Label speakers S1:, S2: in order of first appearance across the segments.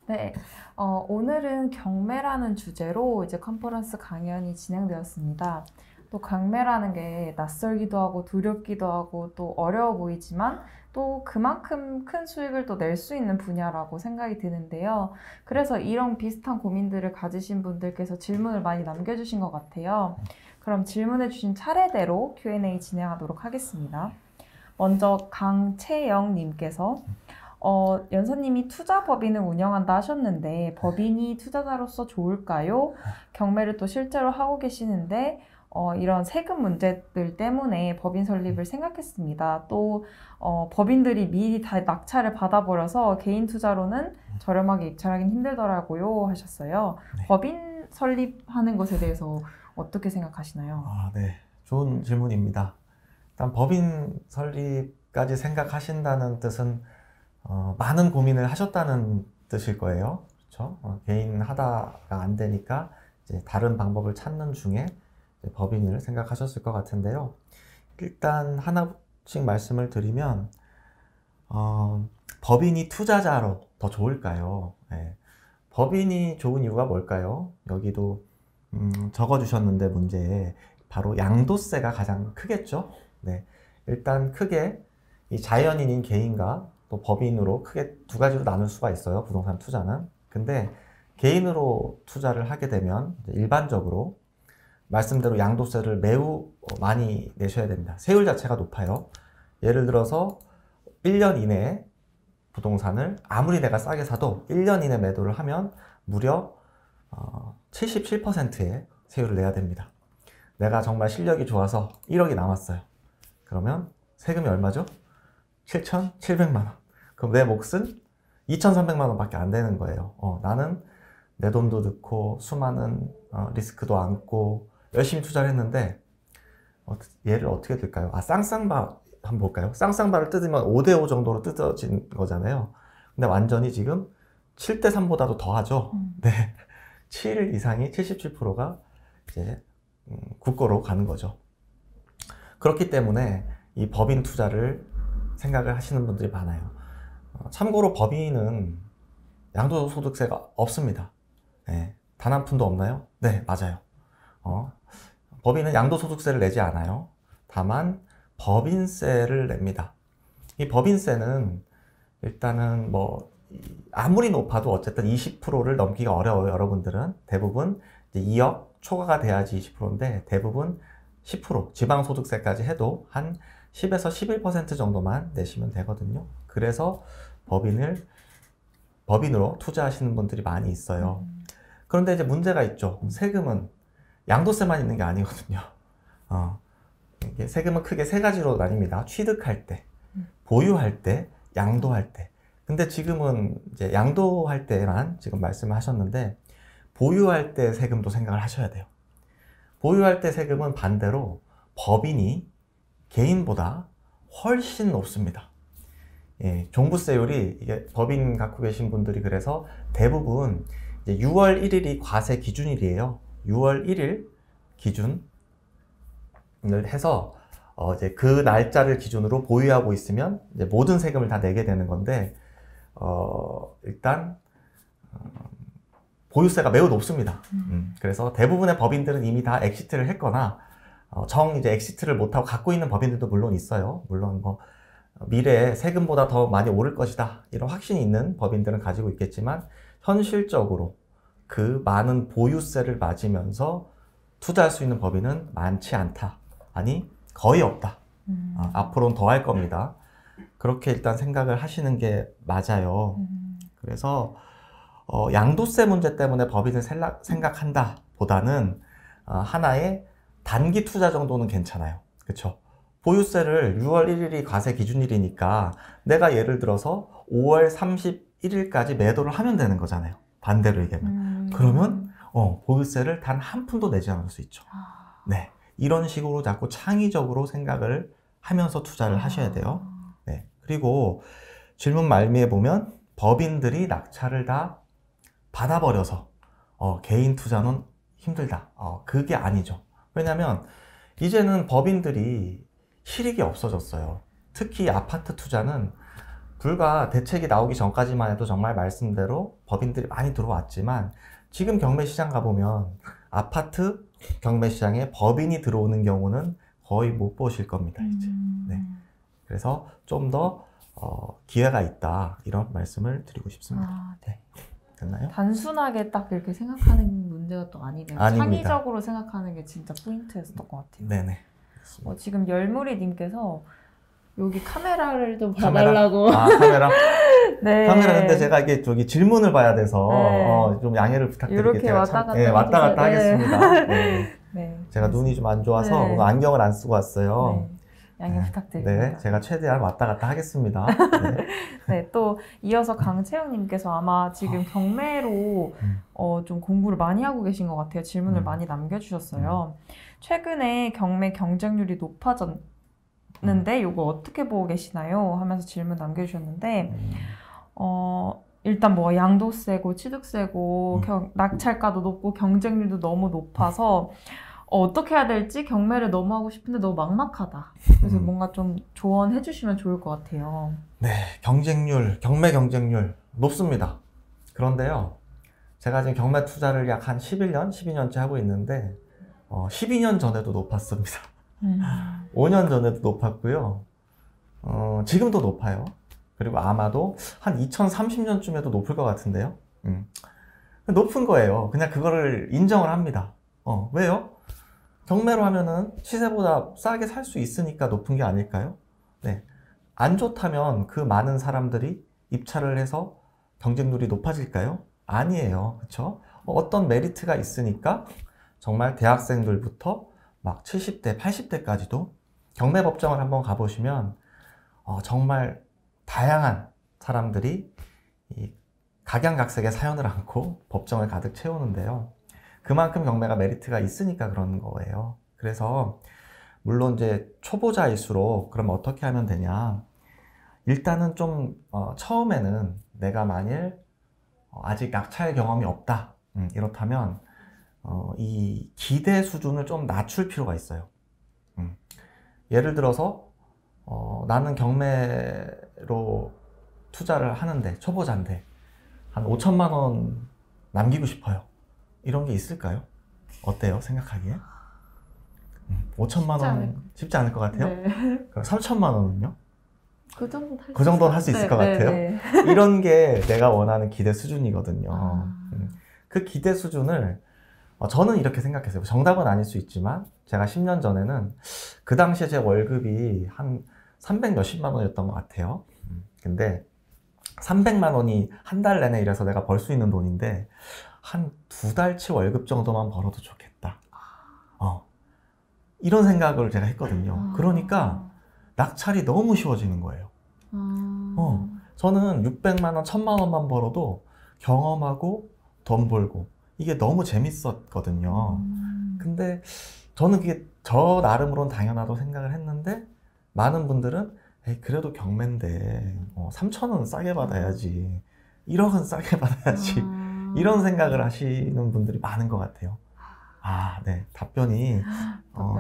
S1: 네, 오늘은 경매라는 주제로 이제 컨퍼런스 강연이 진행되었습니다. 또 경매라는 게 낯설기도 하고 두렵기도 하고 또 어려워 보이지만 또 그만큼 큰 수익을 또 낼 수 있는 분야라고 생각이 드는데요. 그래서 이런 비슷한 고민들을 가지신 분들께서 질문을 많이 남겨주신 것 같아요. 그럼 질문해 주신 차례대로 Q&A 진행하도록 하겠습니다. 먼저 강채영님께서 연서님이 투자법인을 운영한다 하셨는데 법인이 투자자로서 좋을까요? 경매를 또 실제로 하고 계시는데 이런 세금 문제들 때문에 법인 설립을 생각했습니다. 또 법인들이 미리 다 낙찰을 받아버려서 개인 투자로는 저렴하게 입찰하기는 힘들더라고요 하셨어요.
S2: 네.
S1: 법인 설립하는 것에 대해서 어떻게 생각하시나요?
S2: 네. 좋은 질문입니다. 일단 법인 설립까지 생각하신다는 뜻은 많은 고민을 하셨다는 뜻일 거예요. 그렇죠? 개인 하다가 안 되니까 이제 다른 방법을 찾는 중에 이제 법인을 생각하셨을 것 같은데요. 일단 하나씩 말씀을 드리면 법인이 투자자로 더 좋을까요? 네. 법인이 좋은 이유가 뭘까요? 여기도 적어주셨는데 문제에 바로 양도세가 가장 크겠죠? 네. 일단 크게 이 자연인인 개인과 또 법인으로 크게 두 가지로 나눌 수가 있어요. 부동산 투자는. 근데 개인으로 투자를 하게 되면 일반적으로 말씀대로 양도세를 매우 많이 내셔야 됩니다. 세율 자체가 높아요. 예를 들어서 1년 이내에 부동산을 아무리 내가 싸게 사도 1년 이내 매도를 하면 무려 77%의 세율을 내야 됩니다. 내가 정말 실력이 좋아서 1억이 남았어요. 그러면 세금이 얼마죠? 7,700만 원. 그럼 내 몫은 2,300만 원밖에 안 되는 거예요. 나는 내 돈도 넣고 수많은 리스크도 안고 열심히 투자를 했는데 얘를 어떻게 들까요? 쌍쌍바 한번 볼까요? 쌍쌍바를 뜯으면 5대5 정도로 뜯어진 거잖아요. 근데 완전히 지금 7대3보다도 더 하죠. 네. 7 이상이 77%가 이제 국고로 가는 거죠. 그렇기 때문에 이 법인 투자를 생각을 하시는 분들이 많아요. 참고로 법인은 양도소득세가 없습니다. 네. 단 한 푼도 없나요? 네, 맞아요. 법인은 양도소득세를 내지 않아요. 다만 법인세를 냅니다. 이 법인세는 일단은 뭐 아무리 높아도 어쨌든 20%를 넘기가 어려워요. 여러분들은 대부분 이제 2억 초과가 돼야지 20%인데 대부분 10% 지방소득세까지 해도 한 10에서 11% 정도만 내시면 되거든요. 그래서 법인으로 투자하시는 분들이 많이 있어요. 그런데 이제 문제가 있죠. 세금은 양도세만 있는 게 아니거든요. 이게 세금은 크게 세 가지로 나뉩니다. 취득할 때, 보유할 때, 양도할 때. 근데 지금은 이제 양도할 때만 지금 말씀을 하셨는데 보유할 때 세금도 생각을 하셔야 돼요. 보유할 때 세금은 반대로 법인이 개인보다 훨씬 높습니다. 예, 종부세율이 이게 법인 갖고 계신 분들이 그래서 대부분 이제 6월 1일이 과세 기준일이에요. 6월 1일 기준을 해서 이제 그 날짜를 기준으로 보유하고 있으면 이제 모든 세금을 다 내게 되는 건데 일단 보유세가 매우 높습니다. 그래서 대부분의 법인들은 이미 다 엑시트를 했거나 이제 엑시트를 못하고 갖고 있는 법인들도 물론 있어요. 물론 뭐 미래에 세금보다 더 많이 오를 것이다 이런 확신이 있는 법인들은 가지고 있겠지만 현실적으로 그 많은 보유세를 맞으면서 투자할 수 있는 법인은 많지 않다. 아니 거의 없다. 앞으로는 더 할 겁니다. 그렇게 일단 생각을 하시는 게 맞아요. 그래서 양도세 문제 때문에 법인을 생각한다 보다는 하나의 단기 투자 정도는 괜찮아요. 그렇죠? 보유세를 6월 1일이 과세 기준일이니까 내가 예를 들어서 5월 31일까지 매도를 하면 되는 거잖아요. 반대로 얘기하면. 그러면 보유세를 단 한 푼도 내지 않을 수 있죠. 네, 이런 식으로 자꾸 창의적으로 생각을 하면서 투자를 하셔야 돼요. 네, 그리고 질문 말미에 보면 법인들이 낙찰을 다 받아버려서 개인 투자는 힘들다. 그게 아니죠. 왜냐면 이제는 법인들이 실익이 없어졌어요. 특히 아파트 투자는 불과 대책이 나오기 전까지만 해도 정말 말씀대로 법인들이 많이 들어왔지만 지금 경매 시장 가보면 아파트 경매 시장에 법인이 들어오는 경우는 거의 못 보실 겁니다, 이제. 네. 그래서 좀 더 기회가 있다, 이런 말씀을 드리고 싶습니다.
S1: 아,
S2: 네. 됐나요?
S1: 단순하게 딱 이렇게 생각하는 문제가 또 아니네요.
S2: 아닙니다.
S1: 창의적으로 생각하는 게 진짜 포인트였던 것 같아요.
S2: 네네.
S1: 지금 열무리님께서 여기 카메라를 좀
S2: 카메라?
S1: 봐달라고.
S2: 아, 카메라?
S1: 네.
S2: 카메라, 근데 제가 이게 저기 질문을 봐야 돼서
S1: 네.
S2: 좀 양해를 부탁드릴게요.
S1: 이렇게
S2: 제가
S1: 왔다 갔다
S2: 예, 왔다 갔다
S1: 해주세요.
S2: 하겠습니다. 네.
S1: 네.
S2: 제가 눈이 좀 안 좋아서
S1: 네.
S2: 오늘 안경을 안 쓰고 왔어요.
S1: 네. 양해
S2: 네.
S1: 부탁드립니다.
S2: 네, 제가 최대한 왔다 갔다 하겠습니다. 네.
S1: 네, 또 이어서 강채영님께서 아마 지금 경매로 좀 공부를 많이 하고 계신 것 같아요. 질문을 많이 남겨주셨어요. 최근에 경매 경쟁률이 높아졌는데 이거 어떻게 보고 계시나요? 하면서 질문 남겨주셨는데 일단 뭐 양도 세고 취득 세고 낙찰가도 높고 경쟁률도 너무 높아서 어떻게 해야 될지 경매를 너무 하고 싶은데 너무 막막하다. 그래서 뭔가 좀 조언해 주시면 좋을 것 같아요.
S2: 네, 경매 경쟁률 높습니다. 그런데요, 제가 지금 경매 투자를 약 한 11년, 12년째 하고 있는데 12년 전에도 높았습니다. 5년 전에도 높았고요. 지금도 높아요. 그리고 아마도 한 2030년쯤에도 높을 것 같은데요. 높은 거예요. 그냥 그거를 인정을 합니다. 왜요? 경매로 하면은 시세보다 싸게 살 수 있으니까 높은 게 아닐까요? 네. 안 좋다면 그 많은 사람들이 입찰을 해서 경쟁률이 높아질까요? 아니에요. 그쵸? 어떤 메리트가 있으니까 정말 대학생들부터 막 70대, 80대까지도 경매 법정을 한번 가보시면 정말 다양한 사람들이 이 각양각색의 사연을 안고 법정을 가득 채우는데요. 그만큼 경매가 메리트가 있으니까 그런 거예요. 그래서 물론 이제 초보자일수록 그럼 어떻게 하면 되냐? 일단은 좀 처음에는 내가 만일 아직 낙찰 경험이 없다, 이렇다면 이 기대 수준을 좀 낮출 필요가 있어요. 예를 들어서 나는 경매로 투자를 하는데 초보자인데 한 5천만 원 남기고 싶어요. 이런 게 있을까요? 어때요? 생각하기에? 5천만 원 쉽지 않을 것 같아요?
S1: 네.
S2: 그럼 3천만 원은요?
S1: 그 정도는
S2: 그 정도는 할 수 있을 것 같아요?
S1: 네.
S2: 이런 게 내가 원하는 기대 수준이거든요.
S1: 아.
S2: 그 기대 수준을 저는 이렇게 생각했어요. 정답은 아닐 수 있지만 제가 10년 전에는 그 당시에 제 월급이 한 300 몇십만 원이었던 것 같아요. 근데 300만 원이 한 달 내내 일해서 내가 벌 수 있는 돈인데 한 2달치 월급 정도만 벌어도 좋겠다. 이런 생각을 제가 했거든요. 그러니까 낙찰이 너무 쉬워지는 거예요. 저는 600만 원, 1000만 원만 벌어도 경험하고 돈 벌고 이게 너무 재밌었거든요. 근데 저는 그게 저 나름으로는 당연하다고 생각을 했는데 많은 분들은 에이, 그래도 경매인데 3,000원은 싸게 받아야지 1억은 싸게 받아야지 이런 생각을 하시는 분들이 많은 것 같아요. 네. 답변이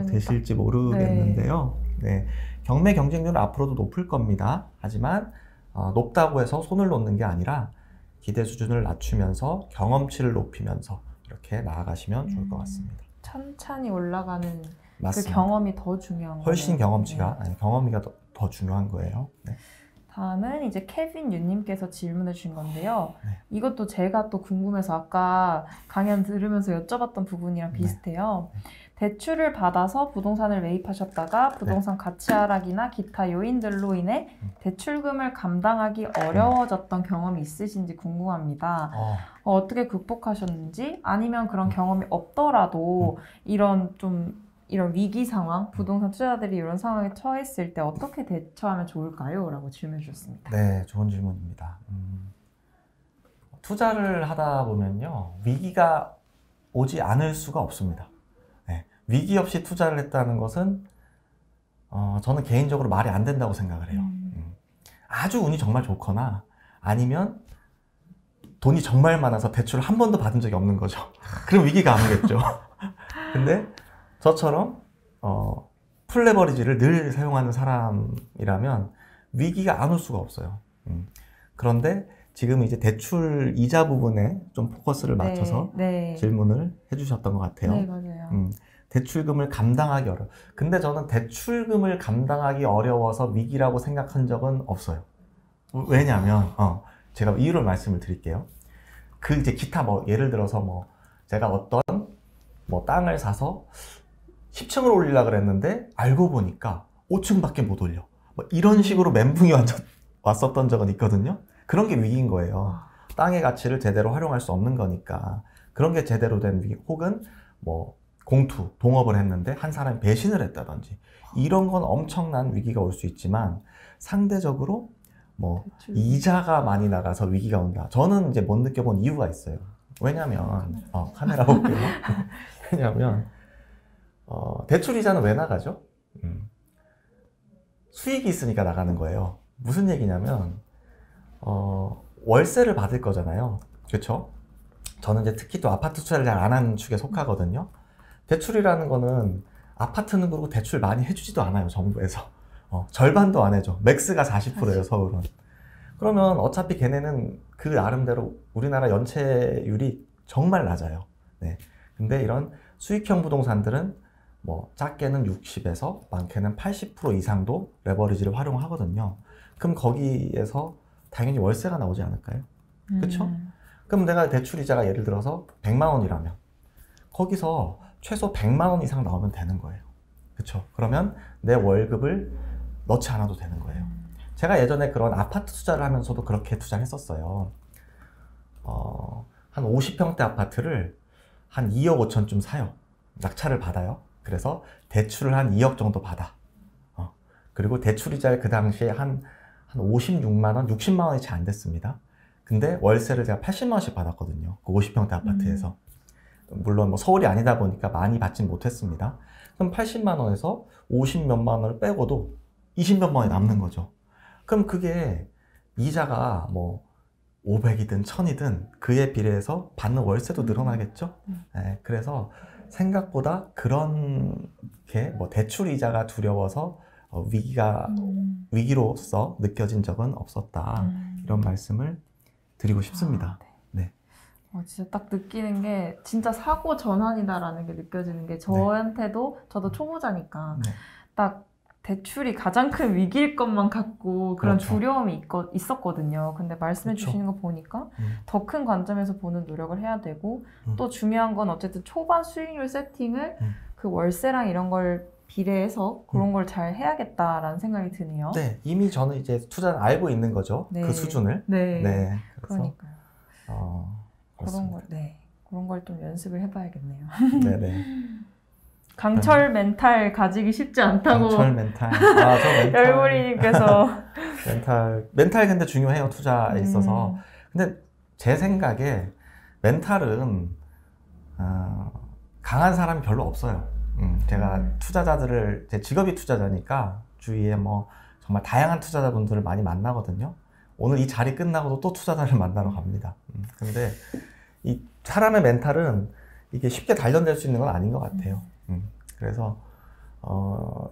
S2: 되실지 모르겠는데요. 네. 경매 경쟁률은 앞으로도 높을 겁니다. 하지만 높다고 해서 손을 놓는 게 아니라 기대 수준을 낮추면서 경험치를 높이면서 이렇게 나아가시면 좋을 것 같습니다.
S1: 천천히 올라가는
S2: 맞습니다.
S1: 그 경험이 더 중요한 거예요.
S2: 훨씬 경험치가 아니 경험이가 더 중요한 거예요. 네.
S1: 다음은 이제 케빈 유님께서 질문해 주신 건데요.
S2: 네.
S1: 이것도 제가 또 궁금해서 아까 강연 들으면서 여쭤봤던 부분이랑 비슷해요. 대출을 받아서 부동산을 매입하셨다가 부동산 가치 하락이나 기타 요인들로 인해 대출금을 감당하기 어려워졌던 경험이 있으신지 궁금합니다. 어떻게 극복하셨는지 아니면 그런 경험이 없더라도 이런 위기 상황, 부동산 투자자들이 이런 상황에 처했을 때 어떻게 대처하면 좋을까요? 라고 질문해 주셨습니다.
S2: 네, 좋은 질문입니다. 투자를 하다 보면요, 위기가 오지 않을 수가 없습니다. 네, 위기 없이 투자를 했다는 것은 저는 개인적으로 말이 안 된다고 생각을 해요. 아주 운이 정말 좋거나 아니면 돈이 정말 많아서 대출을 한 번도 받은 적이 없는 거죠. 그럼 위기가 안 오겠죠. 근데 저처럼 풀레버리지를 늘 사용하는 사람이라면 위기가 안 올 수가 없어요. 그런데 지금 이제 대출 이자 부분에 좀 포커스를 맞춰서
S1: 네.
S2: 질문을 해주셨던 것 같아요.
S1: 네, 맞아요.
S2: 대출금을 감당하기 어려워. 근데 저는 대출금을 감당하기 어려워서 위기라고 생각한 적은 없어요. 왜냐하면 제가 이유를 말씀을 드릴게요. 그 이제 기타 뭐 예를 들어서 뭐 제가 어떤 뭐 땅을 사서 10층을 올리려고 그랬는데 알고 보니까 5층밖에 못 올려. 뭐 이런 식으로 멘붕이 왔었던 적은 있거든요. 그런 게 위기인 거예요. 땅의 가치를 제대로 활용할 수 없는 거니까. 그런 게 제대로 된 위기. 혹은 뭐 공투, 동업을 했는데 한 사람이 배신을 했다든지 이런 건 엄청난 위기가 올 수 있지만 상대적으로 뭐 이자가 많이 나가서 위기가 온다. 저는 이제 못 느껴본 이유가 있어요. 왜냐면 카메라 볼게요. 왜냐면 대출 이자는 왜 나가죠? 수익이 있으니까 나가는 거예요. 무슨 얘기냐면 월세를 받을 거잖아요. 그렇죠? 저는 이제 특히 또 아파트 투자를 잘 안 하는 축에 속하거든요. 대출이라는 거는 아파트는 그리고 대출 많이 해주지도 않아요, 정부에서. 절반도 안 해줘. 맥스가 40%예요, 서울은. 그러면 어차피 걔네는 그 나름대로 우리나라 연체율이 정말 낮아요. 네. 근데 이런 수익형 부동산들은 뭐 작게는 60에서 많게는 80% 이상도 레버리지를 활용하거든요. 그럼 거기에서 당연히 월세가 나오지 않을까요? 그렇죠? 그럼 내가 대출이자가 예를 들어서 100만 원이라면 거기서 최소 100만 원 이상 나오면 되는 거예요. 그렇죠? 그러면 내 월급을 넣지 않아도 되는 거예요. 제가 예전에 그런 아파트 투자를 하면서도 그렇게 투자를 했었어요. 한 50평대 아파트를 한 2억 5천쯤 사요. 낙찰을 받아요. 그래서 대출을 한 2억 정도 받아. 그리고 대출이자를 그 당시에 한 56만 원, 60만 원이 채 안 됐습니다. 근데 월세를 제가 80만 원씩 받았거든요. 그 50평대 아파트에서. 물론 뭐 서울이 아니다 보니까 많이 받진 못했습니다. 그럼 80만 원에서 50 몇만 원을 빼고도 20 몇만 원이 남는 거죠. 그럼 그게 이자가 뭐 500이든 1000이든 그에 비례해서 받는 월세도 늘어나겠죠? 네, 그래서 생각보다 그런 게 뭐 대출 이자가 두려워서 위기로서 느껴진 적은 없었다. 이런 말씀을 드리고 싶습니다.
S1: 네. 진짜 딱 느끼는 게 진짜 사고 전환이다라는 게 느껴지는 게 저한테도 저도 초보자니까 딱 대출이 가장 큰 위기일 것만 같고 그런
S2: 그렇죠.
S1: 두려움이 있었거든요. 근데 말씀해 주시는 거 보니까 더 큰 관점에서 보는 노력을 해야 되고 또 중요한 건 어쨌든 초반 수익률 세팅을 그 월세랑 이런 걸 비례해서 그런 걸 잘 해야겠다라는 생각이 드네요.
S2: 네, 이미 저는 이제 투자를 알고 있는 거죠.
S1: 네.
S2: 그 수준을.
S1: 네.
S2: 그래서
S1: 그러니까요. 그런 걸 좀 연습을 해봐야겠네요.
S2: 네네.
S1: 강철 멘탈 가지기 쉽지 않다고.
S2: 강철 멘탈. 저 멘탈.
S1: 열무리님께서.
S2: 멘탈 근데 중요해요, 투자에 있어서. 근데 제 생각에 멘탈은 강한 사람이 별로 없어요. 제가 투자자들을, 제 직업이 투자자니까 주위에 뭐 정말 다양한 투자자분들을 많이 만나거든요. 오늘 이 자리 끝나고도 또 투자자를 만나러 갑니다. 근데 이 사람의 멘탈은 이게 쉽게 단련될 수 있는 건 아닌 것 같아요. 그래서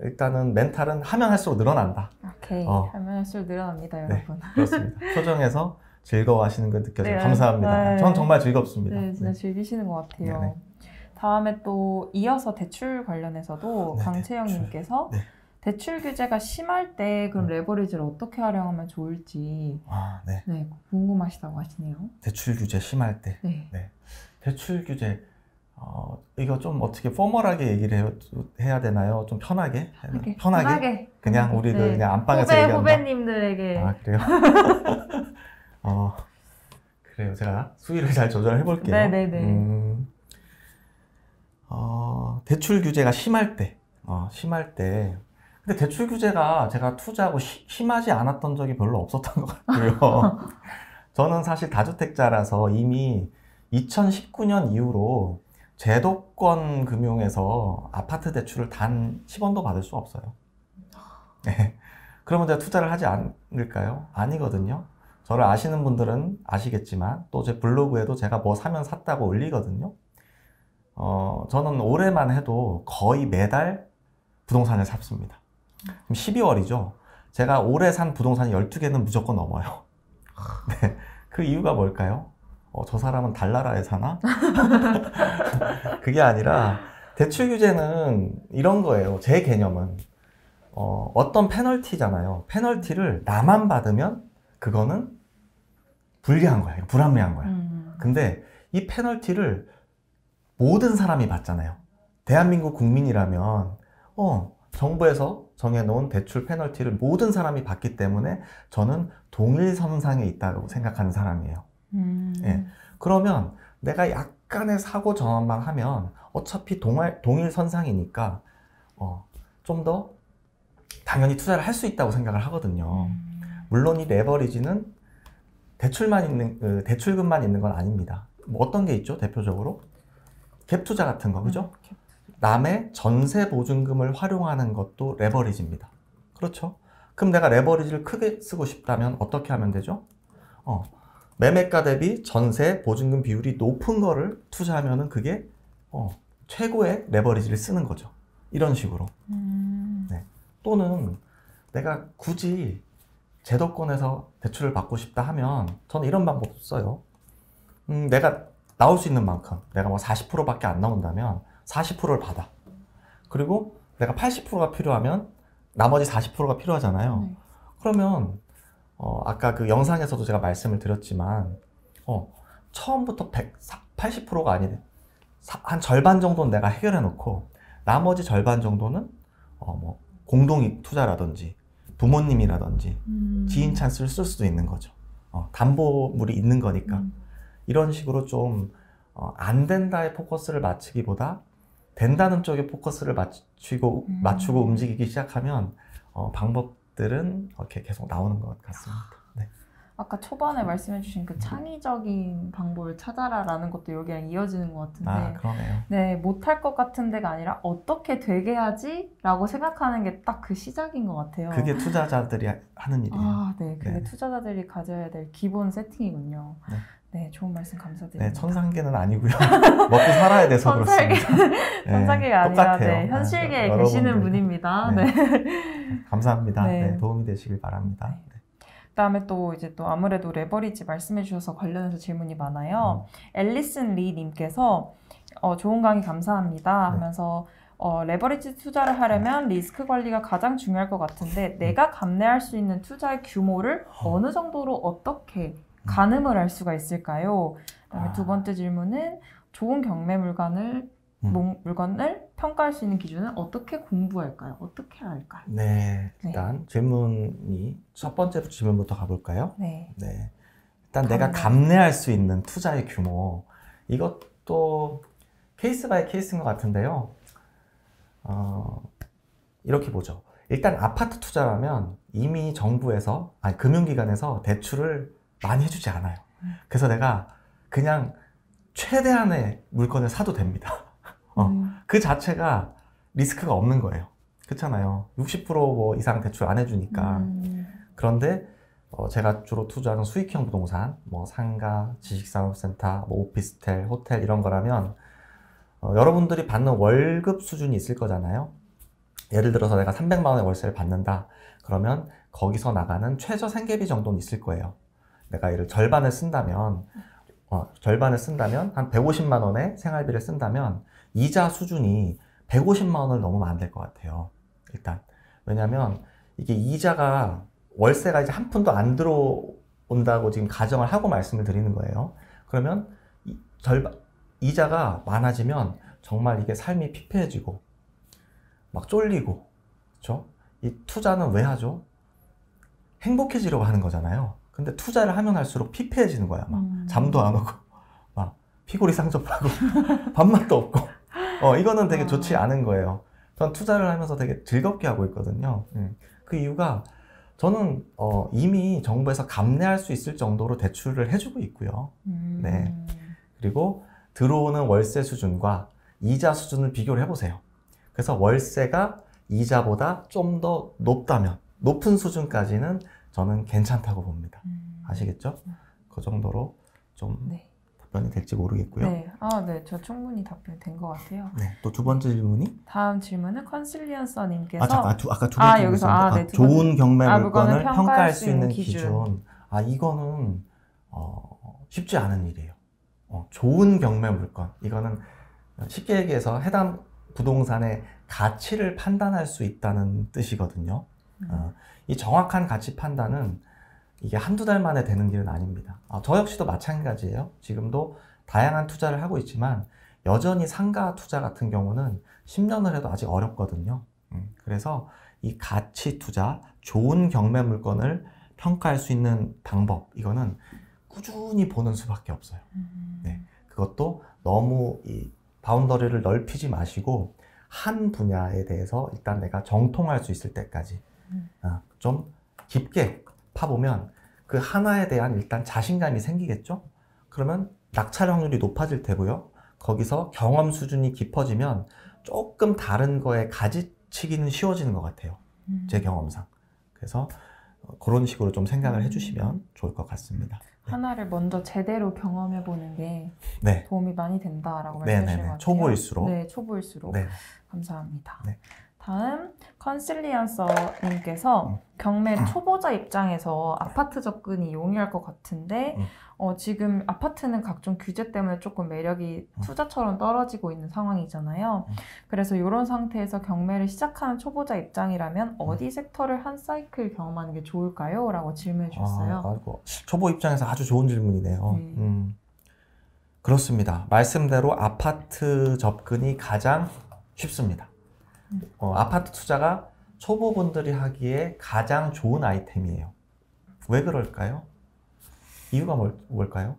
S2: 일단은 멘탈은 하면 할수록 늘어난다.
S1: 오케이. 하면 할수록 늘어납니다, 여러분.
S2: 네, 그렇습니다. 표정에서 즐거워하시는 걸 느껴져요. 감사합니다. 전 정말 즐겁습니다.
S1: 네, 진짜 즐기시는 것 같아요. 다음에 또 이어서 대출 관련해서도 강채영님께서 대출 규제가 심할 때 그럼 레버리지를 어떻게 활용하면 좋을지 궁금하시다고 하시네요.
S2: 대출 규제 심할 때. 대출 규제 이거 좀 어떻게 포멀하게 얘기를 해야 되나요? 좀 편하게? 편하게? 그냥 우리들 그냥 안방에서 얘기한다.
S1: 후배님들에게.
S2: 그래요? 그래요. 제가 수위를 잘 조절해 볼게요. 대출 규제가 심할 때. 근데 대출 규제가 제가 투자하고 심하지 않았던 적이 별로 없었던 것 같고요. 저는 사실 다주택자라서 이미 2019년 이후로 제도권 금융에서 아파트 대출을 단 10원도 받을 수 없어요. 그러면 제가 투자를 하지 않을까요? 아니거든요. 저를 아시는 분들은 아시겠지만 또 제 블로그에도 제가 뭐 사면 샀다고 올리거든요. 저는 올해만 해도 거의 매달 부동산을 샀습니다. 그럼 12월이죠. 제가 올해 산 부동산이 12개는 무조건 넘어요. 네. 그 이유가 뭘까요? 저 사람은 달나라에 사나? 그게 아니라 대출 규제는 이런 거예요. 제 개념은 어떤 페널티잖아요. 페널티를 나만 받으면 그거는 불리한 거야. 불합리한 거야. 근데 이 페널티를 모든 사람이 받잖아요. 대한민국 국민이라면 정부에서 정해놓은 대출 페널티를 모든 사람이 받기 때문에 저는 동일선상에 있다고 생각하는 사람이에요. 예. 그러면 내가 약간의 사고 전환만 하면 어차피 동일선상이니까 좀 더 당연히 투자를 할 수 있다고 생각을 하거든요. 물론 이 레버리지는 대출금만 있는 건 아닙니다. 뭐 어떤 게 있죠? 대표적으로 갭 투자 같은 거, 그죠? 남의 전세 보증금을 활용하는 것도 레버리지입니다. 그렇죠? 그럼 내가 레버리지를 크게 쓰고 싶다면 어떻게 하면 되죠? 매매가 대비 전세 보증금 비율이 높은 거를 투자하면은 그게 최고의 레버리지를 쓰는 거죠. 이런 식으로. 네. 또는 내가 굳이 제도권에서 대출을 받고 싶다 하면 저는 이런 방법도 써요. 내가 나올 수 있는 만큼 내가 뭐 40%밖에 안 나온다면 40%를 받아. 그리고 내가 80%가 필요하면 나머지 40%가 필요하잖아요. 그러면 아까 그 영상에서도 제가 말씀을 드렸지만 처음부터 80%가 아니래. 한 절반 정도는 내가 해결해 놓고 나머지 절반 정도는 뭐 공동 투자라든지 부모님이라든지 지인 찬스를 쓸 수도 있는 거죠. 담보물이 있는 거니까. 이런 식으로 좀 안 된다에 포커스를 맞추기보다 된다는 쪽에 포커스를 맞추고 움직이기 시작하면 방법들은 이렇게 계속 나오는 것 같습니다. 네.
S1: 아까 초반에 말씀해주신 그 창의적인 방법을 찾아라라는 것도 여기랑 이어지는 것 같은데,
S2: 그러네요.
S1: 네, 못할 것 같은 데가 아니라 어떻게 되게 하지라고 생각하는 게 딱 그 시작인 것 같아요.
S2: 그게 투자자들이 하는 일이에요.
S1: 네, 그게
S2: 네.
S1: 투자자들이 가져야 될 기본 세팅이군요.
S2: 네.
S1: 네, 좋은 말씀 감사드립니다.
S2: 네, 천상계는 아니고요. 먹고 살아야 돼서 그렇습니다.
S1: 천상계가 아니라
S2: 똑같아요.
S1: 현실계에 계시는 분입니다.
S2: 네. 감사합니다.
S1: 네.
S2: 도움이 되시길 바랍니다.
S1: 그다음에 또 아무래도 레버리지 말씀해 주셔서 관련해서 질문이 많아요. 앨리슨 리 님께서 좋은 강의 감사합니다 하면서 레버리지 투자를 하려면 리스크 관리가 가장 중요할 것 같은데 내가 감내할 수 있는 투자의 규모를 어느 정도로 어떻게 가늠을 할 수가 있을까요? 그다음에 두 번째 질문은 좋은 경매 물건을 평가할 수 있는 기준은 어떻게 공부할까요? 어떻게 할까요?
S2: 네, 일단 질문이 첫 번째 질문부터 가볼까요?
S1: 네.
S2: 일단 내가 감내할 수 있는 투자의 규모, 이것도 케이스 바이 케이스인 것 같은데요. 이렇게 보죠. 일단 아파트 투자라면 이미 정부에서, 금융기관에서 대출을 많이 해주지 않아요. 그래서 내가 그냥 최대한의 물건을 사도 됩니다. 그 자체가 리스크가 없는 거예요. 그렇잖아요. 60% 이상 대출 안 해주니까. 그런데 제가 주로 투자하는 수익형 부동산, 뭐 상가, 지식산업센터, 뭐 오피스텔, 호텔 이런 거라면 여러분들이 받는 월급 수준이 있을 거잖아요. 예를 들어서 내가 300만 원의 월세를 받는다. 그러면 거기서 나가는 최저 생계비 정도는 있을 거예요. 내가 이를 절반을 쓴다면 한 150만 원의 생활비를 쓴다면 이자 수준이 150만 원을 넘으면 안 될 것 같아요. 일단. 왜냐면 이게 이자가 월세가 이제 한 푼도 안 들어온다고 지금 가정을 하고 말씀을 드리는 거예요. 그러면 이자가 많아지면 정말 이게 삶이 피폐해지고 막 쫄리고, 그렇죠? 이 투자는 왜 하죠? 행복해지려고 하는 거잖아요. 근데 투자를 하면 할수록 피폐해지는 거야. 막 잠도 안 오고 막 피골이 상접하고 밥맛도 없고 이거는 되게 좋지 않은 거예요. 전 투자를 하면서 되게 즐겁게 하고 있거든요. 그 이유가 저는 이미 정부에서 감내할 수 있을 정도로 대출을 해주고 있고요. 네. 그리고 들어오는 월세 수준과 이자 수준을 비교를 해보세요. 그래서 월세가 이자보다 좀 더 높다면 높은 수준까지는 저는 괜찮다고 봅니다. 아시겠죠? 그 정도로 좀 답변이 될지 모르겠고요.
S1: 네, 네, 저 충분히 답변이 된 것 같아요.
S2: 네, 또 두 번째 질문이?
S1: 다음 질문은 컨실리언서님께서
S2: 잠깐, 아까 두 개
S1: 여기서
S2: 있었는데,
S1: 네, 두
S2: 좋은
S1: 번째.
S2: 경매 물건을
S1: 물건을
S2: 평가할 수 있는 기준. 이거는 쉽지 않은 일이에요. 좋은 경매 물건, 이거는 쉽게 얘기해서 해당 부동산의 가치를 판단할 수 있다는 뜻이거든요. 이 정확한 가치 판단은 이게 한두 달 만에 되는 일은 아닙니다. 저 역시도 마찬가지예요. 지금도 다양한 투자를 하고 있지만 여전히 상가 투자 같은 경우는 10년을 해도 아직 어렵거든요. 그래서 이 가치 투자, 좋은 경매 물건을 평가할 수 있는 방법, 이거는 꾸준히 보는 수밖에 없어요. 네, 그것도 너무 이 바운더리를 넓히지 마시고 한 분야에 대해서 일단 내가 정통할 수 있을 때까지 좀 깊게 파보면 그 하나에 대한 일단 자신감이 생기겠죠? 그러면 낙찰 확률이 높아질 테고요. 거기서 경험 수준이 깊어지면 조금 다른 거에 가지치기는 쉬워지는 것 같아요. 제 경험상. 그래서 그런 식으로 좀 생각을 해주시면 좋을 것 같습니다. 네.
S1: 하나를 먼저 제대로 경험해보는 게
S2: 네.
S1: 도움이 많이 된다라고 말씀하신 것 같아요.
S2: 초보일수록.
S1: 네, 초보일수록.
S2: 네.
S1: 감사합니다.
S2: 네.
S1: 다음 컨실리언서님께서 경매 초보자 입장에서 아파트 접근이 용이할 것 같은데 지금 아파트는 각종 규제 때문에 조금 매력이 투자처럼 떨어지고 있는 상황이잖아요. 그래서 이런 상태에서 경매를 시작하는 초보자 입장이라면 어디 섹터를 한 사이클 경험하는 게 좋을까요? 라고 질문해 주셨어요.
S2: 초보 입장에서 아주 좋은 질문이네요. 그렇습니다. 말씀대로 아파트 접근이 가장 쉽습니다. 아파트 투자가 초보분들이 하기에 가장 좋은 아이템이에요. 왜 그럴까요? 이유가 뭘까요?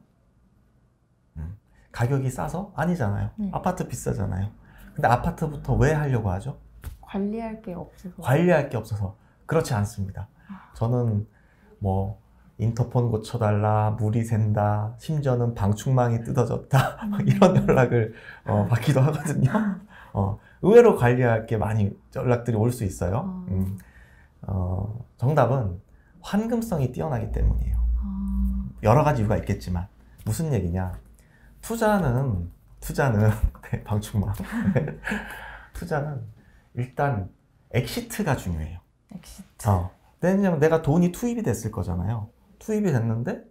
S2: 가격이 싸서? 아니잖아요. 아파트 비싸잖아요. 근데 아파트부터 왜 하려고 하죠?
S1: 관리할 게 없어서.
S2: 관리할 게 없어서. 그렇지 않습니다. 저는 뭐 인터폰 고쳐달라, 물이 샌다, 심지어는 방충망이 뜯어졌다 이런 연락을 받기도 하거든요. 의외로 관리할 게 많이 연락들이 올 수 있어요. 정답은 환금성이 뛰어나기 때문이에요. 여러 가지 이유가 있겠지만 무슨 얘기냐? 투자는 네, 방충망. 투자는 일단 엑시트가 중요해요.
S1: 엑시트.
S2: 왜냐면 내가 돈이 투입이 됐을 거잖아요. 투입이 됐는데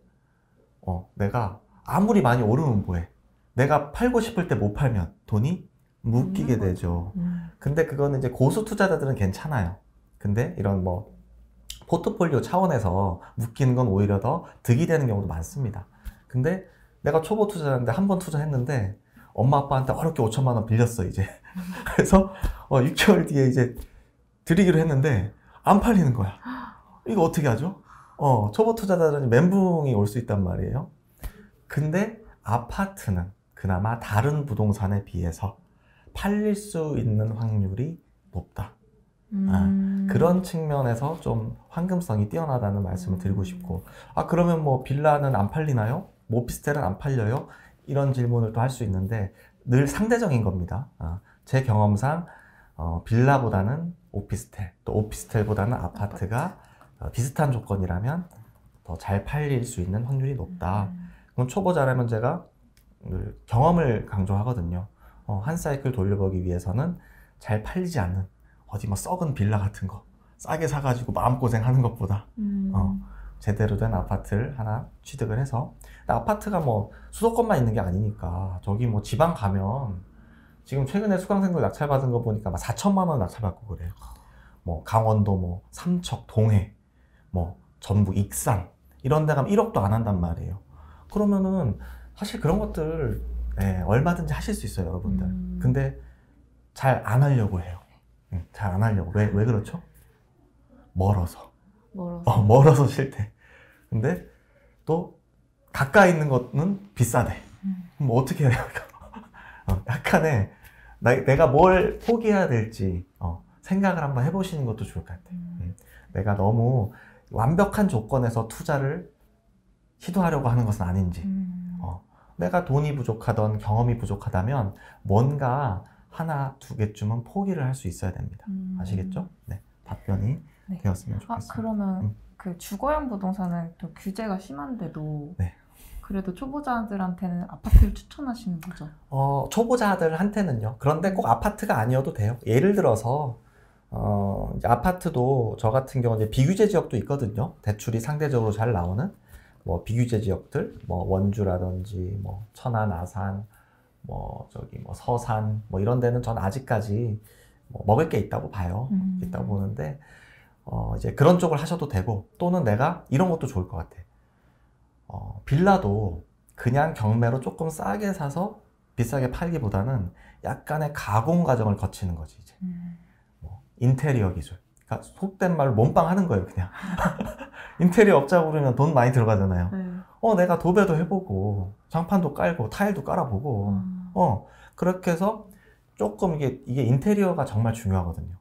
S2: 내가 아무리 많이 오르면 뭐해? 내가 팔고 싶을 때 못 팔면 돈이 묶이게 되죠. 근데 그거는 이제 고수 투자자들은 괜찮아요. 근데 이런 뭐 포트폴리오 차원에서 묶이는 건 오히려 더 득이 되는 경우도 많습니다. 근데 내가 초보 투자자인데 한 번 투자했는데 엄마 아빠한테 어렵게 5천만 원 빌렸어 이제. 그래서 6개월 뒤에 이제 드리기로 했는데 안 팔리는 거야. 이거 어떻게 하죠? 초보 투자자들은 멘붕이 올 수 있단 말이에요. 근데 아파트는 그나마 다른 부동산에 비해서 팔릴 수 있는 확률이 높다. 그런 측면에서 좀 황금성이 뛰어나다는 말씀을 드리고 싶고, 그러면 뭐 빌라는 안 팔리나요? 뭐 오피스텔은 안 팔려요? 이런 질문을 또 할 수 있는데 늘 상대적인 겁니다. 제 경험상 빌라보다는 오피스텔, 또 오피스텔보다는 아파트가 비슷한 조건이라면 더 잘 팔릴 수 있는 확률이 높다. 그럼 초보자라면 제가 늘 경험을 강조하거든요. 한 사이클 돌려보기 위해서는 잘 팔리지 않는 어디 뭐 썩은 빌라 같은 거 싸게 사가지고 마음고생하는 것보다 제대로 된 아파트를 하나 취득을 해서, 아파트가 뭐 수도권만 있는 게 아니니까 저기 뭐 지방 가면 지금 최근에 수강생들 낙찰받은 거 보니까 막 4천만 원 낙찰받고 그래요. 뭐 강원도 뭐 삼척, 동해, 뭐 전북, 익산 이런 데 가면 1억도 안 한단 말이에요. 그러면은 사실 그런 것들 얼마든지 하실 수 있어요, 여러분들. 근데 잘 안 하려고 해요. 잘 안 하려고. 왜 그렇죠? 멀어서 싫대. 근데 또 가까이 있는 거는 비싸대. 그럼 어떻게 해야 될까? 약간의 내가 뭘 포기해야 될지 생각을 한번 해보시는 것도 좋을 것 같아요. 내가 너무 완벽한 조건에서 투자를 시도하려고 하는 것은 아닌지, 내가 돈이 부족하던 경험이 부족하다면 뭔가 하나 두 개쯤은 포기를 할 수 있어야 됩니다. 아시겠죠? 네, 답변이 되었으면 좋겠습니다.
S1: 그러면 그 주거용 부동산은 또 규제가 심한데도 그래도 초보자들한테는 아파트를 추천하시는 거죠?
S2: 초보자들한테는요. 그런데 꼭 아파트가 아니어도 돼요. 예를 들어서 이제 아파트도 저 같은 경우 이제 비규제 지역도 있거든요. 대출이 상대적으로 잘 나오는 뭐 비규제 지역들, 뭐 원주라든지 뭐 천안, 아산, 뭐 저기 뭐 서산 뭐 이런 데는 전 아직까지 뭐 먹을 게 있다고 봐요. 있다고 보는데 이제 그런 쪽을 하셔도 되고, 또는 내가 이런 것도 좋을 것 같아. 빌라도 그냥 경매로 조금 싸게 사서 비싸게 팔기보다는 약간의 가공 과정을 거치는 거지, 이제. 뭐 인테리어 기술. 그러니까 속된 말로 몸빵 하는 거예요, 그냥. 인테리어 업자고 그러면 돈 많이 들어가잖아요.
S1: 네.
S2: 내가 도배도 해보고, 장판도 깔고, 타일도 깔아보고, 그렇게 해서 조금 이게 인테리어가 정말 중요하거든요.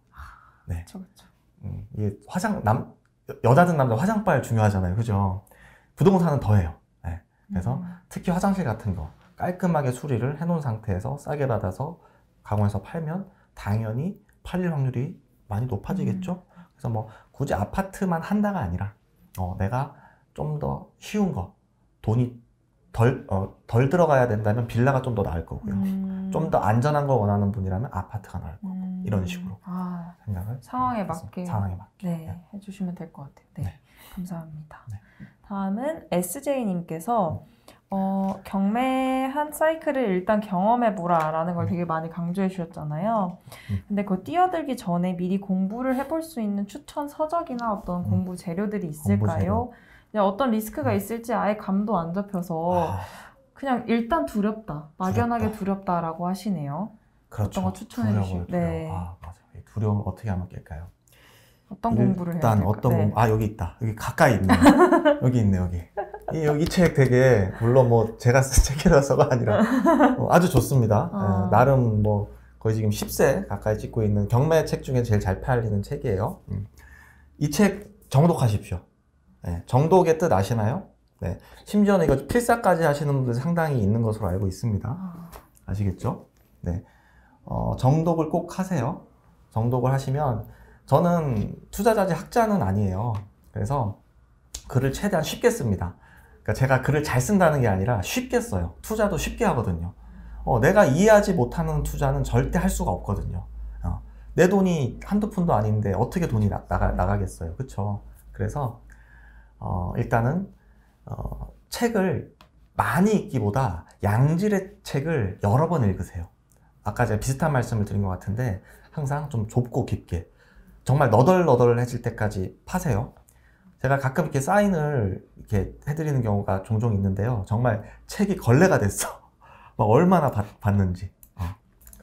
S2: 네.
S1: 그렇죠.
S2: 이게 여자든 남자 화장빨 중요하잖아요. 그죠? 부동산은 더해요. 네. 그래서 특히 화장실 같은 거 깔끔하게 수리를 해놓은 상태에서 싸게 받아서 가공해서 팔면 당연히 팔릴 확률이 많이 높아지겠죠? 그래서 뭐 굳이 아파트만 한다가 아니라 내가 좀 더 쉬운 거, 돈이 덜 들어가야 된다면 빌라가 좀 더 나을 거고요. 좀 더 안전한 걸 원하는 분이라면 아파트가 나을 거고. 이런 식으로 생각을
S1: 상황에
S2: 했습니다.
S1: 맞게
S2: 상황에 맞게.
S1: 네, 해주시면 될 것 같아요. 네,
S2: 네.
S1: 감사합니다.
S2: 네.
S1: 다음은 SJ님께서 경매한 사이클을 일단 경험해보라 라는 걸 되게 많이 강조해 주셨잖아요. 근데 그거 뛰어들기 전에 미리 공부를 해볼 수 있는 추천 서적이나 어떤 공부 재료들이 있을까요? 그냥 어떤 리스크가 있을지 아예 감도 안 잡혀서 그냥 일단 두렵다, 막연하게 두렵다라고 하시네요.
S2: 그렇죠.
S1: 어떤 거 추천해 주시죠? 네.
S2: 맞아요. 두려움을 어떻게 하면 깰까요?
S1: 어떤 공부를 해야
S2: 일단
S1: 될까요?
S2: 어떤
S1: 네.
S2: 공부? 여기 있다. 여기 가까이 있네. 여기 있네, 여기. 이 책 되게, 물론 뭐 제가 쓴 책이라서가 아니라 아주 좋습니다. 나름 뭐 거의 지금 10세 가까이 찍고 있는 경매 책 중에 제일 잘 팔리는 책이에요. 이 책 정독하십시오. 네, 정독의 뜻 아시나요? 네. 심지어는 이거 필사까지 하시는 분들 상당히 있는 것으로 알고 있습니다. 아시겠죠? 네. 정독을 꼭 하세요. 정독을 하시면, 저는 투자자재 학자는 아니에요. 그래서 글을 최대한 쉽게 씁니다. 그러니까 제가 글을 잘 쓴다는 게 아니라 쉽게 써요. 투자도 쉽게 하거든요. 내가 이해하지 못하는 투자는 절대 할 수가 없거든요. 내 돈이 한두 푼도 아닌데 어떻게 돈이 나가겠어요. 그쵸? 그래서 일단은 책을 많이 읽기보다 양질의 책을 여러 번 읽으세요. 아까 제가 비슷한 말씀을 드린 것 같은데 항상 좀 좁고 깊게, 정말 너덜너덜해질 때까지 파세요. 제가 가끔 이렇게 사인을 이렇게 해드리는 경우가 종종 있는데요. 정말 책이 걸레가 됐어. 막 얼마나 봤는지.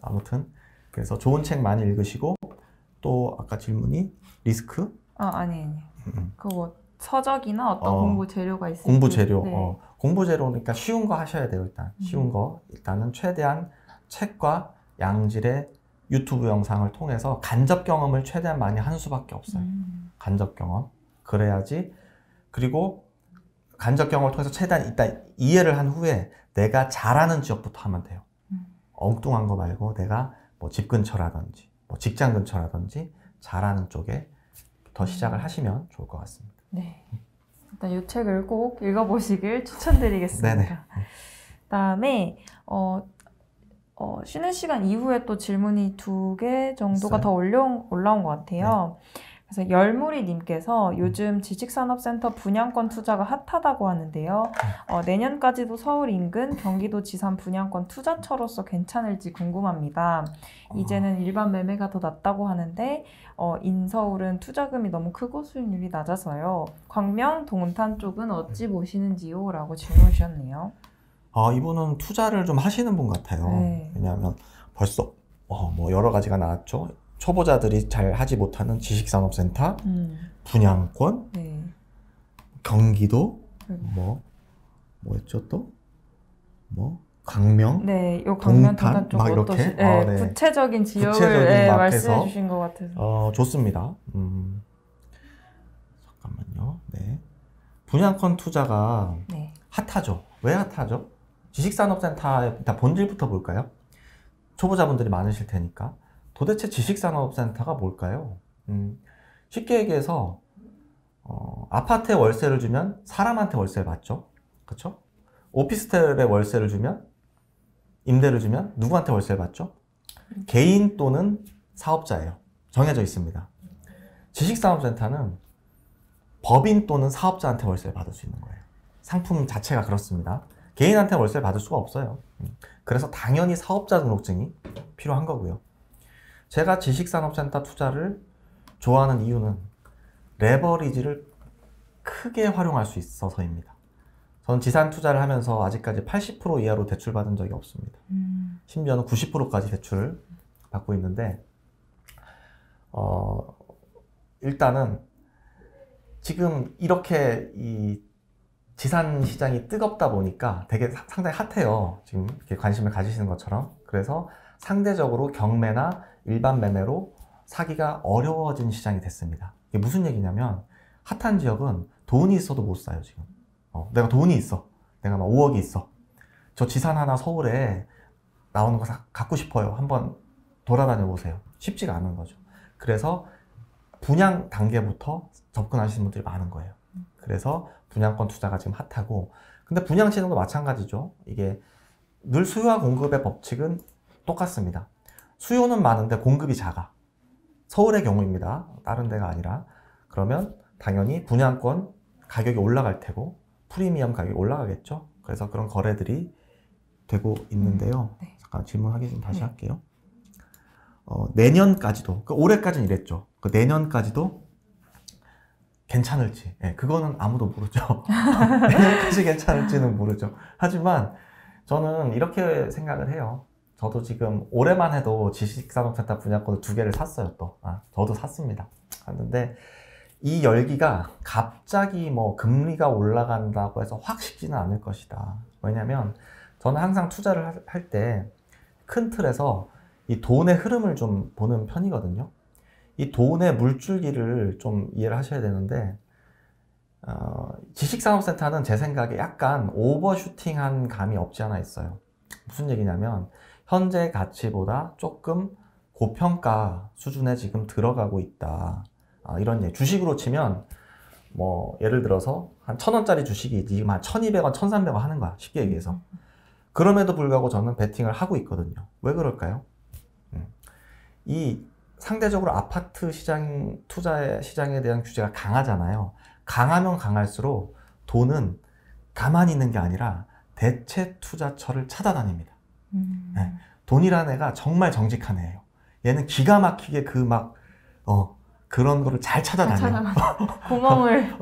S2: 아무튼 그래서 좋은 책 많이 읽으시고, 또 아까 질문이 리스크?
S1: 아니. 그거 서적이나 어떤 공부 재료가 있을지.
S2: 공부 재료.
S1: 네.
S2: 공부 재료니까 쉬운 거 하셔야 돼요. 일단 쉬운 거. 일단은 최대한 책과 양질의 유튜브 영상을 통해서 간접 경험을 최대한 많이 한 수밖에 없어요. 간접 경험. 그래야지. 그리고 간접 경험을 통해서 최대한 일단 이해를 한 후에 내가 잘하는 지역부터 하면 돼요. 엉뚱한 거 말고 내가 뭐 집 근처라든지 뭐 직장 근처라든지 잘하는 쪽에 더 시작을 하시면 좋을 것 같습니다.
S1: 네. 일단 이 책을 꼭 읽어보시길 추천드리겠습니다.
S2: 네네.
S1: 그다음에 쉬는 시간 이후에 또 질문이 2개 정도가
S2: 있어요?
S1: 더 올라온 것 같아요. 그래서 열무리님께서 요즘 지식산업센터 분양권 투자가 핫하다고 하는데요. 내년까지도 서울 인근 경기도 지산 분양권 투자처로서 괜찮을지 궁금합니다. 이제는 일반 매매가 더 낫다고 하는데 인서울은 투자금이 너무 크고 수익률이 낮아서요. 광명, 동탄 쪽은 어찌 보시는지요? 라고 질문 주셨네요.
S2: 이분은 투자를 좀 하시는 분 같아요.
S1: 네.
S2: 왜냐하면 벌써 뭐 여러 가지가 나왔죠. 초보자들이 잘 하지 못하는 지식산업센터, 분양권,
S1: 네.
S2: 경기도, 뭐였죠 또? 광명,
S1: 네, 요 강명 동탄 쪽
S2: 막
S1: 어떠시?
S2: 이렇게?
S1: 네,
S2: 네.
S1: 구체적인 지역을
S2: 구체적인
S1: 말씀해
S2: 마켓에서
S1: 주신 것 같아서.
S2: 좋습니다. 잠깐만요. 네. 분양권 투자가
S1: 네.
S2: 핫하죠. 왜 핫하죠? 지식산업센터의 일단 본질부터 볼까요? 초보자분들이 많으실 테니까. 도대체 지식산업센터가 뭘까요? 쉽게 얘기해서 아파트에 월세를 주면 사람한테 월세를 받죠. 그렇죠? 오피스텔에 월세를 주면, 임대를 주면 누구한테 월세를 받죠? 개인 또는 사업자예요. 정해져 있습니다. 지식산업센터는 법인 또는 사업자한테 월세를 받을 수 있는 거예요. 상품 자체가 그렇습니다. 개인한테 월세를 받을 수가 없어요. 그래서 당연히 사업자 등록증이 필요한 거고요. 제가 지식산업센터 투자를 좋아하는 이유는 레버리지를 크게 활용할 수 있어서입니다. 저는 지산 투자를 하면서 아직까지 80% 이하로 대출받은 적이 없습니다. 심지어는 90%까지 대출을 받고 있는데 일단은 지금 이렇게 이 지산 시장이 뜨겁다 보니까 되게 상당히 핫해요. 지금 이렇게 관심을 가지시는 것처럼. 그래서 상대적으로 경매나 일반 매매로 사기가 어려워진 시장이 됐습니다. 이게 무슨 얘기냐면 핫한 지역은 돈이 있어도 못 사요, 지금. 내가 돈이 있어. 내가 막 5억이 있어. 저 지산 하나 서울에 나오는 거 갖고 싶어요. 한번 돌아다녀 보세요. 쉽지가 않은 거죠. 그래서 분양 단계부터 접근하시는 분들이 많은 거예요. 그래서 분양권 투자가 지금 핫하고, 근데 분양 시장도 마찬가지죠. 이게 늘 수요와 공급의 법칙은 똑같습니다. 수요는 많은데 공급이 작아. 서울의 경우입니다. 다른 데가 아니라. 그러면 당연히 분양권 가격이 올라갈 테고 프리미엄 가격이 올라가겠죠. 그래서 그런 거래들이 되고 있는데요.
S1: 네.
S2: 잠깐 질문하기 좀 다시 할게요. 내년까지도, 올해까지는 이랬죠. 내년까지도 괜찮을지, 그거는 아무도 모르죠. 내년까지 괜찮을지는 모르죠. 하지만 저는 이렇게 생각을 해요. 저도 지금 올해만 해도 지식산업센터 분양권을 2개를 샀어요. 또 저도 샀습니다. 샀는데 이 열기가 갑자기 뭐 금리가 올라간다고 해서 확 식지는 않을 것이다. 왜냐면 저는 항상 투자를 할 때 큰 틀에서 이 돈의 흐름을 좀 보는 편이거든요. 이 돈의 물줄기를 좀 이해를 하셔야 되는데, 지식산업센터는 제 생각에 약간 오버슈팅한 감이 없지 않아 있어요. 무슨 얘기냐면 현재 가치보다 조금 고평가 수준에 지금 들어가고 있다. 이런 얘기. 주식으로 치면 뭐 예를 들어서 한 1,000원짜리 주식이 지금 한 1,200원, 1,300원 하는 거야. 쉽게 얘기해서. 그럼에도 불구하고 저는 베팅을 하고 있거든요. 왜 그럴까요? 이 상대적으로 아파트 시장, 투자 시장에 대한 규제가 강하잖아요. 강하면 강할수록 돈은 가만히 있는 게 아니라 대체 투자처를 찾아다닙니다. 네. 돈이라는 애가 정말 정직한 애예요. 얘는 기가 막히게 그런 거를 잘 찾아다녀요.
S1: 구멍을.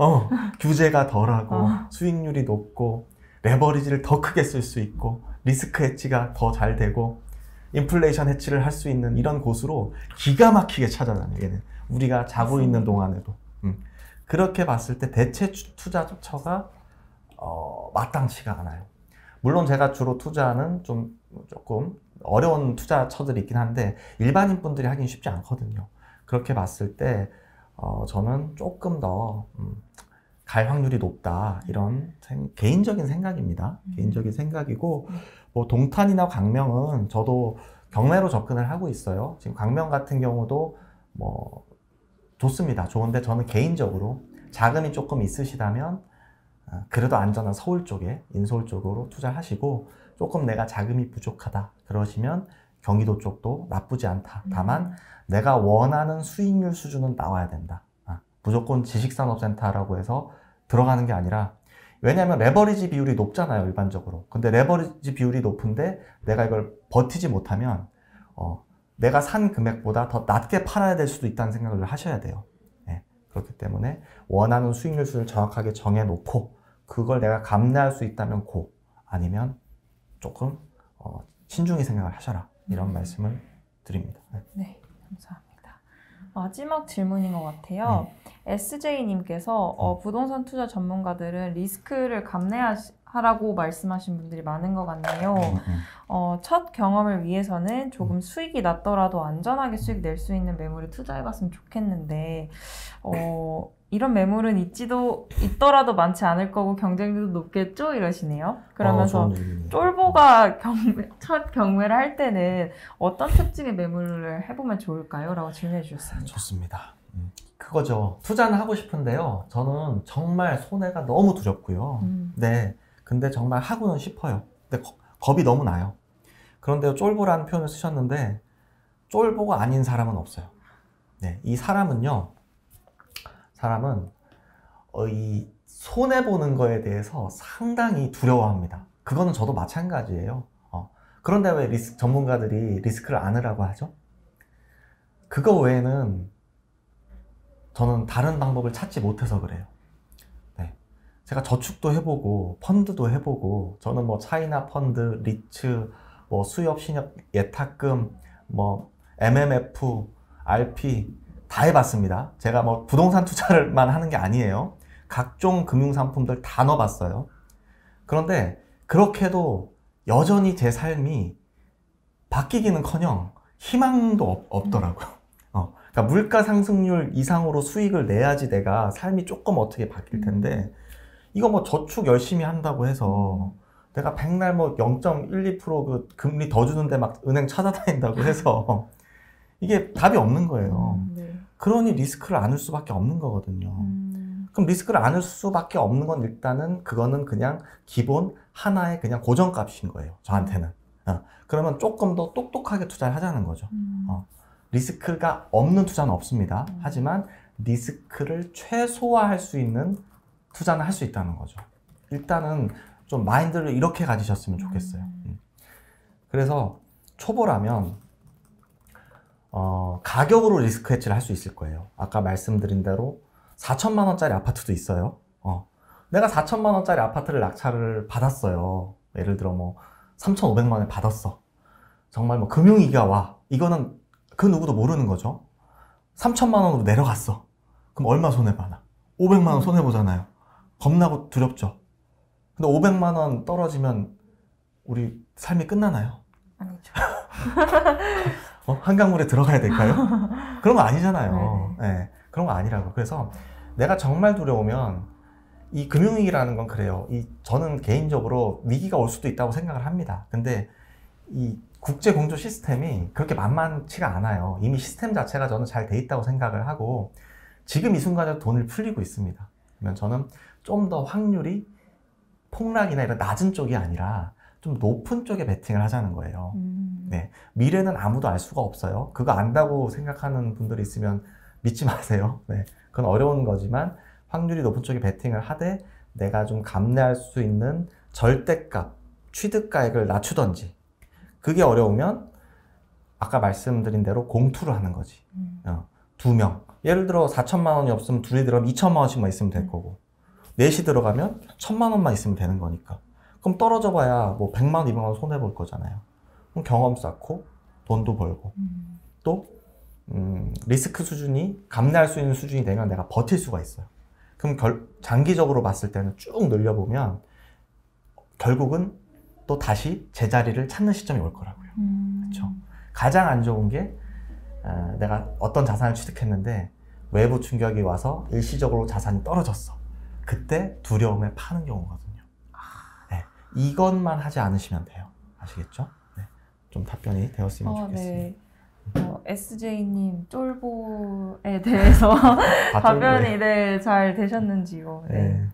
S2: 규제가 덜하고 수익률이 높고 레버리지를 더 크게 쓸 수 있고 리스크 해치가 더 잘 되고 인플레이션 해치를 할 수 있는 이런 곳으로 기가 막히게 찾아다녀요. 얘는 우리가 자고 있는 동안에도. 그렇게 봤을 때 대체 투자처가 마땅치가 않아요. 물론 제가 주로 투자하는 조금 어려운 투자처들이 있긴 한데 일반인 분들이 하긴 쉽지 않거든요. 그렇게 봤을 때 저는 조금 더 갈 확률이 높다, 이런 개인적인 생각입니다. 개인적인 생각이고, 뭐 동탄이나 광명은 저도 경매로 접근을 하고 있어요. 지금 광명 같은 경우도 뭐 좋습니다. 좋은데 저는 개인적으로 자금이 조금 있으시다면 그래도 안전한 서울 쪽에, 인서울 쪽으로 투자하시고, 조금 내가 자금이 부족하다 그러시면 경기도 쪽도 나쁘지 않다. 다만 내가 원하는 수익률 수준은 나와야 된다. 무조건 지식산업센터라고 해서 들어가는 게 아니라, 왜냐하면 레버리지 비율이 높잖아요, 일반적으로. 근데 레버리지 비율이 높은데 내가 이걸 버티지 못하면 내가 산 금액보다 더 낮게 팔아야 될 수도 있다는 생각을 하셔야 돼요. 그렇기 때문에 원하는 수익률 수준을 정확하게 정해놓고 그걸 내가 감내할 수 있다면 아니면 조금 신중히 생각을 하셔라, 이런 말씀을 드립니다.
S1: 네, 감사합니다. 마지막 질문인 것 같아요. SJ님께서 부동산 투자 전문가들은 리스크를 감내하라고 말씀하신 분들이 많은 것 같네요. 첫 경험을 위해서는 조금 수익이 낮더라도 안전하게 수익 낼 수 있는 매물에 투자해봤으면 좋겠는데 이런 매물은 있더라도 많지 않을 거고 경쟁률도 높겠죠? 이러시네요. 그러면서 쫄보가 첫 경매를 할 때는 어떤 특징의 매물을 해보면 좋을까요? 라고 질문해 주셨습니다.
S2: 좋습니다. 그거죠. 투자는 하고 싶은데요. 저는 정말 손해가 너무 두렵고요. 네, 근데 정말 하고는 싶어요. 근데 겁이 너무 나요. 그런데 쫄보라는 표현을 쓰셨는데 쫄보가 아닌 사람은 없어요. 네, 이 사람은 이 손해보는 거에 대해서 상당히 두려워합니다. 그거는 저도 마찬가지예요. 그런데 왜 전문가들이 리스크를 안으라고 하죠? 그거 외에는 저는 다른 방법을 찾지 못해서 그래요. 네. 제가 저축도 해보고 펀드도 해보고 저는 뭐 차이나 펀드, 리츠, 뭐 수협, 신협, 예탁금, 뭐 MMF, RP 다 해봤습니다. 제가 뭐 부동산 투자를만 하는 게 아니에요. 각종 금융상품들 다 넣어봤어요. 그런데 그렇게도 여전히 제 삶이 바뀌기는커녕 희망도 없더라고요. 그러니까 물가 상승률 이상으로 수익을 내야지 내가 삶이 조금 어떻게 바뀔 텐데 이거 뭐 저축 열심히 한다고 해서 내가 백날 뭐 0.12% 그 금리 더 주는데 막 은행 찾아다닌다고 해서 이게 답이 없는 거예요.
S1: 네.
S2: 그러니 리스크를 안을 수밖에 없는 거거든요. 그럼 리스크를 안을 수밖에 없는 건 일단은 그거는 그냥 기본 하나의 그냥 고정값인 거예요. 저한테는. 그러면 조금 더 똑똑하게 투자를 하자는 거죠. 리스크가 없는 투자는 없습니다. 하지만 리스크를 최소화할 수 있는 투자는 할 수 있다는 거죠. 일단은 좀 마인드를 이렇게 가지셨으면 좋겠어요. 그래서 초보라면 가격으로 리스크 해치를 할 수 있을 거예요. 아까 말씀드린 대로 4천만 원짜리 아파트도 있어요. 내가 4천만 원짜리 아파트를 낙찰을 받았어요. 예를 들어 뭐 3,500만 원에 받았어. 정말 뭐 금융위기가 와. 이거는 그 누구도 모르는 거죠. 3천만 원으로 내려갔어. 그럼 얼마 손해봐나? 500만 원 손해보잖아요. 겁나고 두렵죠. 근데 500만 원 떨어지면 우리 삶이 끝나나요?
S1: 아니죠.
S2: 한강물에 들어가야 될까요? 그런 거 아니잖아요. 네, 그런 거 아니라고. 그래서 내가 정말 두려우면 이 금융위기라는 건 그래요. 저는 개인적으로 위기가 올 수도 있다고 생각을 합니다. 근데 이 국제 공조 시스템이 그렇게 만만치가 않아요. 이미 시스템 자체가 저는 잘 돼 있다고 생각을 하고 지금 이 순간에 돈을 풀리고 있습니다. 그러면 저는 좀 더 확률이 폭락이나 이런 낮은 쪽이 아니라 좀 높은 쪽에 베팅을 하자는 거예요. 네, 미래는 아무도 알 수가 없어요. 그거 안다고 생각하는 분들이 있으면 믿지 마세요. 네, 그건 어려운 거지만 확률이 높은 쪽에 베팅을 하되 내가 좀 감내할 수 있는 절대값, 취득가액을 낮추던지 그게 어려우면 아까 말씀드린 대로 공투를 하는 거지. 2명. 예를 들어 4천만 원이 없으면 둘이 들어가면 2천만 원씩만 있으면 될 거고 넷이 들어가면 1,000만 원만 있으면 되는 거니까 그럼 떨어져 봐야 뭐 100만 원, 200만 원 손해볼 거잖아요. 그럼 경험 쌓고 돈도 벌고 또 리스크 수준이 감내할 수 있는 수준이 되면 내가 버틸 수가 있어요. 그럼 장기적으로 봤을 때는 쭉 늘려보면 결국은 또 다시 제자리를 찾는 시점이 올 거라고요. 그렇죠? 가장 안 좋은 게 내가 어떤 자산을 취득했는데 외부 충격이 와서 일시적으로 자산이 떨어졌어. 그때 두려움에 파는 경우거든요. 네, 이것만 하지 않으시면 돼요. 아시겠죠? 네, 좀 답변이 되었으면 좋겠습니다.
S1: 네. SJ님 쫄보에 대해서 답변이 잘 되셨는지요? 네.
S2: 네.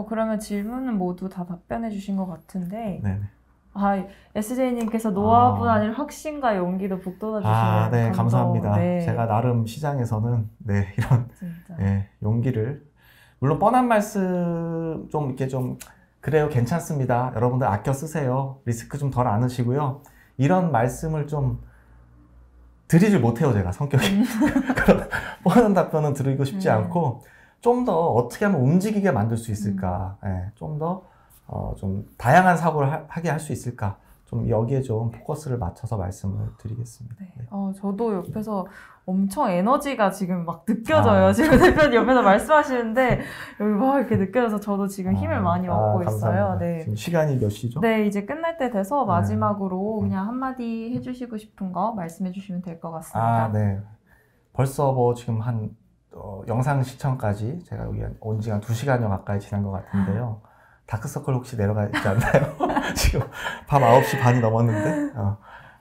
S1: 그러면 질문은 모두 다 답변해 주신 것 같은데
S2: 네네.
S1: SJ님께서 노하우뿐 아니라 확신과 용기도 북돋아 주시는
S2: 네, 감사합니다.
S1: 네.
S2: 제가 나름 시장에서는 이런
S1: 진짜.
S2: 용기를 물론 뻔한 말씀 좀 이렇게 좀 그래요, 괜찮습니다. 여러분들 아껴 쓰세요. 리스크 좀 덜 안으시고요. 이런 말씀을 좀 드리질 못해요, 제가 성격이. 그런 뻔한 답변은 드리고 싶지 않고 좀 더 어떻게 하면 움직이게 만들 수 있을까, 좀 더 좀 다양한 사고를 하게 할 수 있을까, 좀 여기에 좀 포커스를 맞춰서 말씀을 드리겠습니다.
S1: 네. 저도 옆에서 엄청 에너지가 지금 막 느껴져요. 지금 대표님 옆에서 말씀하시는데 여기 막 이렇게 느껴져서 저도 지금 힘을 많이 얻고 있어요. 네.
S2: 지금 시간이 몇 시죠?
S1: 네, 이제 끝날 때 돼서 마지막으로 그냥 한마디 해주시고 싶은 거 말씀해 주시면 될 것 같습니다.
S2: 네. 벌써 뭐 지금 한 영상 시청까지 제가 여기 온 지가 한 2시간여 가까이 지난 것 같은데요. 다크서클 혹시 내려가 있지 않나요? 지금 밤 9시 반이 넘었는데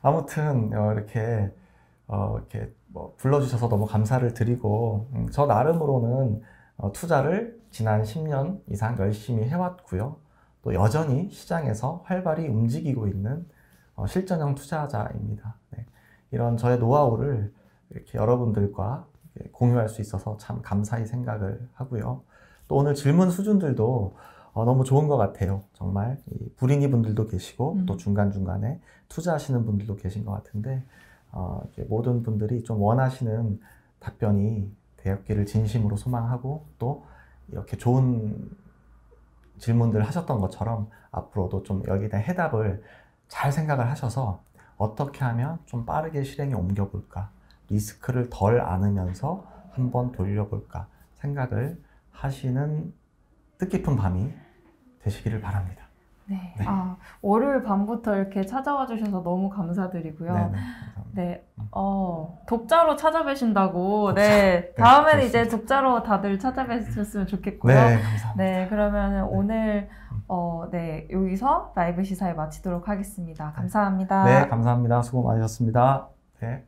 S2: 아무튼 이렇게 뭐 불러주셔서 너무 감사를 드리고 저 나름으로는 투자를 지난 10년 이상 열심히 해왔고요. 또 여전히 시장에서 활발히 움직이고 있는 실전형 투자자입니다. 네. 이런 저의 노하우를 이렇게 여러분들과 공유할 수 있어서 참 감사히 생각을 하고요. 또 오늘 질문 수준들도 너무 좋은 것 같아요. 정말 불인이 분들도 계시고 또 중간중간에 투자하시는 분들도 계신 것 같은데 모든 분들이 좀 원하시는 답변이 되었기를 진심으로 소망하고 또 이렇게 좋은 질문들 하셨던 것처럼 앞으로도 좀 여기에 대한 해답을 잘 생각을 하셔서 어떻게 하면 좀 빠르게 실행에 옮겨볼까, 리스크를 덜 안으면서 한번 돌려볼까 생각을 하시는 뜻깊은 밤이 되시기를 바랍니다.
S1: 네.
S2: 네.
S1: 월요일 밤부터 이렇게 찾아와 주셔서 너무 감사드리고요.
S2: 네네, 감사합니다.
S1: 네. 독자로 찾아뵈신다고.
S2: 독자.
S1: 네. 다음에는
S2: 네,
S1: 이제 독자로 다들 찾아뵈셨으면 좋겠고요.
S2: 네, 감사합니다.
S1: 네. 그러면 오늘 네, 여기서 라이브 시사회 마치도록 하겠습니다. 감사합니다.
S2: 네, 감사합니다. 수고 많으셨습니다. 네.